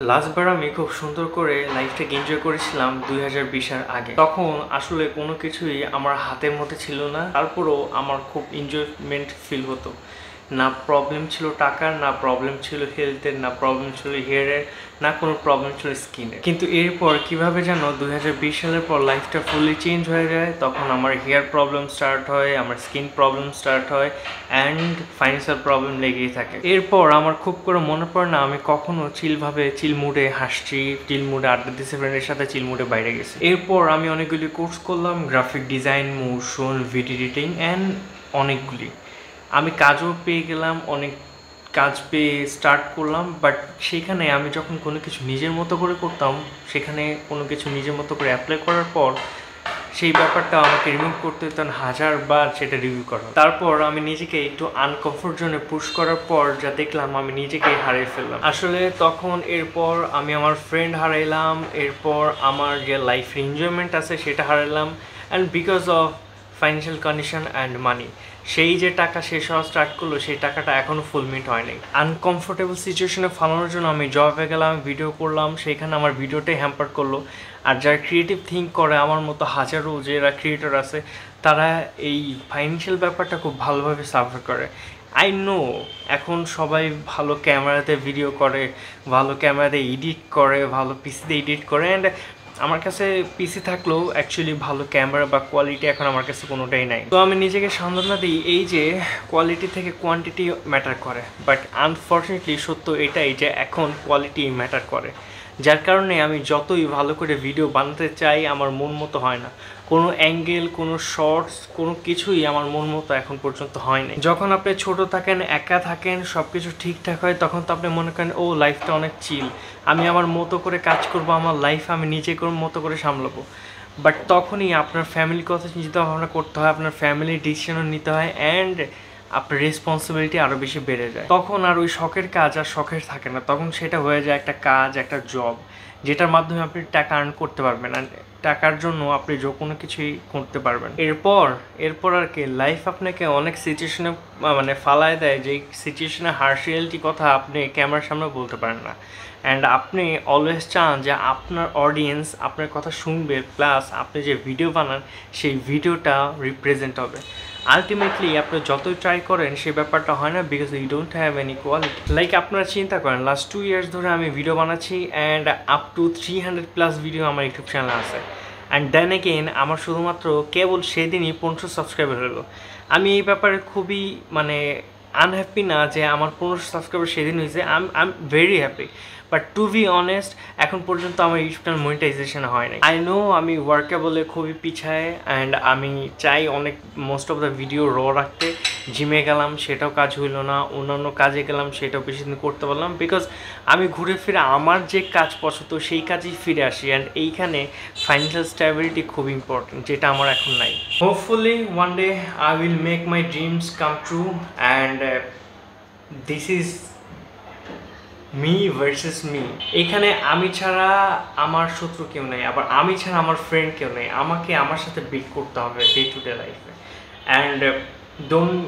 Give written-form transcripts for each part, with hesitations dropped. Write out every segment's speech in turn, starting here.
লাস্টবার আমি খুব সুন্দর করে লাইফটাকে এনজয় করেছিলাম 2020 এর আগে। তখন আসলে কোনো কিছুই আমার হাতের মধ্যে ছিল না, তারপরও আমার খুব এনজয়মেন্ট ফিল হতো। না প্রবলেম ছিল টাকার, না প্রবলেম ছিল হেলথের, না প্রবলেম ছিল হেয়ারের, না কোনো প্রবলেম ছিল স্কিনের। কিন্তু এরপর কিভাবে যেন 2020 সালের পর লাইফটা ফুলি চেঞ্জ হয়ে যায়। তখন আমার হেয়ার প্রবলেম স্টার্ট হয়, আমার স্কিন প্রবলেম স্টার্ট হয়, অ্যান্ড ফাইন্যান্সিয়াল প্রবলেম লেগেই থাকে। এরপর আমার খুব করে মনে পড়ে না আমি কখনো চিল মুডে হাসছি, চিল মুডে আড্ডা দিচ্ছি, ফ্রেন্ডের সাথে চিল মুডে বাইরে গেছি। এরপর আমি অনেকগুলি কোর্স করলাম, graphic design, motion, video editing and অনেকগুলি। আমি কাজও পেয়ে গেলাম, অনেক কাজ পেয়ে স্টার্ট করলাম। বাট সেখানে আমি যখন কোনো কিছু নিজের মতো করে করতাম, সেখানে কোনো কিছু নিজের মতো করে অ্যাপ্লাই করার পর সেই ব্যাপারটা আমাকে রিমুভ করতে হতো হাজারবার, সেটা রিভিউ করা। তারপর আমি নিজেকে একটু আনকমফোর্ট জোনে পুশ করার পর যা দেখলাম আমি নিজেকে হারিয়ে ফেললাম। আসলে তখন এরপর আমি আমার ফ্রেন্ড হারাইলাম, এরপর আমার যে লাইফের এনজয়মেন্ট আছে সেটা হারাইলাম, and because of financial condition and money. সেই যে টাকা শেষ হওয়া স্টার্ট করলো, সেই টাকাটা এখনও ফুলমিট হয়নি। আনকমফোর্টেবল সিচুয়েশনে ফালানোর জন্য আমি জবে গেলাম, ভিডিও করলাম, সেইখানে আমার ভিডিওটাই হ্যাম্পার করলো। আর যারা ক্রিয়েটিভ থিঙ্ক করে আমার মতো হাজারো যারা ক্রিয়েটর আছে, তারা এই ফাইন্যান্সিয়াল ব্যাপারটা খুব ভালোভাবে সাফার করে। আই নো এখন সবাই ভালো ক্যামেরাতে ভিডিও করে, ভালো ক্যামেরাতে এডিট করে, ভালো পিসিতে এডিট করে, অ্যান্ড আমার কাছে পিসি থাকলেও অ্যাকচুয়ালি ভালো ক্যামেরা বা কোয়ালিটি এখন আমার কাছে কোনোটাই নাই। তো আমি নিজেকে সান্ত্বনা দিই এই যে কোয়ালিটি থেকে কোয়ান্টিটি ম্যাটার করে, বাট আনফর্চুনেটলি সত্য এটাই যে এখন কোয়ালিটি ম্যাটার করে। যার কারণে আমি যতই ভালো করে ভিডিও বানাতে চাই, আমার মন মতো হয় না। কোনো অ্যাঙ্গেল, কোনো শর্টস, কোনো কিছুই আমার মন মতো এখন পর্যন্ত হয়নি। যখন আপনি ছোট থাকেন, একা থাকেন, সব কিছু ঠিকঠাক হয়, তখন তো আপনি মনে করেন ও লাইফটা অনেক চিল, আমি আমার মতো করে কাজ করব, আমার লাইফ আমি নিজে মতো করে সামলাবো। বাট তখনই আপনার ফ্যামিলির কথা চিন্তা ভাবনা করতে হয়, আপনার ফ্যামিলির ডিসিশনও নিতে হয়, অ্যান্ড আপনার রেসপন্সিবিলিটি আরও বেশি বেড়ে যায়। তখন আর ওই শখের কাজ আর শখের থাকে না, তখন সেটা হয়ে যায় একটা কাজ, একটা জব, যেটার মাধ্যমে আপনি টাকা আর্ন করতে পারবেন, আর টাকার জন্য আপনি যে কোনো কিছুই করতে পারবেন। এরপর আর কি লাইফ আপনাকে অনেক সিচুয়েশনে মানে ফালায় দেয়, যে সিচুয়েশনে হার্শ রিয়েলিটি কথা আপনি ক্যামেরার সামনে বলতে পারেন না, অ্যান্ড আপনি অলওয়েজ চান যে আপনার অডিয়েন্স আপনার কথা শুনবে, প্লাস আপনি যে ভিডিও বানান সেই ভিডিওটা রিপ্রেজেন্ট হবে। আলটিমেটলি আপনি যতই ট্রাই করেন সেই ব্যাপারটা হয় না, because you don't have any quality. Like আপনারা চিন্তা করেন লাস্ট 2 ইয়ার্স ধরে আমি ভিডিও বানাচ্ছি, অ্যান্ড আপ টু 300+ ভিডিও আমার ইউটিউব চ্যানেলে আছে, অ্যান্ড দেন এগেইন আমার শুধুমাত্র কেবল সেদিনই 1500 সাবস্ক্রাইবার হলো। আমি এই ব্যাপারে খুবই মানে আনহ্যাপি না যে আমার 1500 সাবস্ক্রাইবার সেদিন হয়েছে, I am very happy. But to be honest এখন পর্যন্ত আমার ইউটিউব চ্যানেল মনিটাইজেশন হয় নাই। আই নো আমি ওয়ার্কেবলে খুবই পিছায়, অ্যান্ড আমি চাই অনেক মোস্ট অফ দ্য ভিডিও রাখতে। জিমে গেলাম, সেটাও কাজ হইলো না, অন্যান্য কাজে গেলাম, সেটাও বেশি দিন করতে পারলাম, বিকজ আমি ঘুরে ফিরে আমার যে কাজ পছন্দ সেই কাজেই ফিরে আসি, অ্যান্ড এইখানে ফাইন্যান্সিয়াল স্ট্যাবিলিটি খুব ইম্পর্টেন্ট, যেটা আমার এখন নাই। Hopefully one day I will make my dreams come true, and this is me versus me. এখানে আমি ছাড়া আমার শত্রু কেউ নেই, আবার আমি ছাড়া আমার ফ্রেন্ড কেউ নেই। আমাকে আমার সাথে বিট করতে হবে ডে টু ডে লাইফে, and don't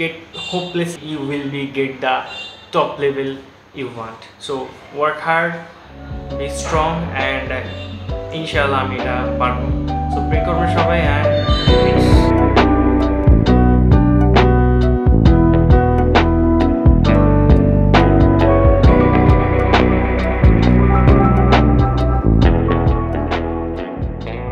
get hopeless, you will be get the top level you want. So work hard, be strong, and ইনশাআল্লাহ আমি এটা পারবো। সো প্রে করবেন সবাই, অ্যান্ড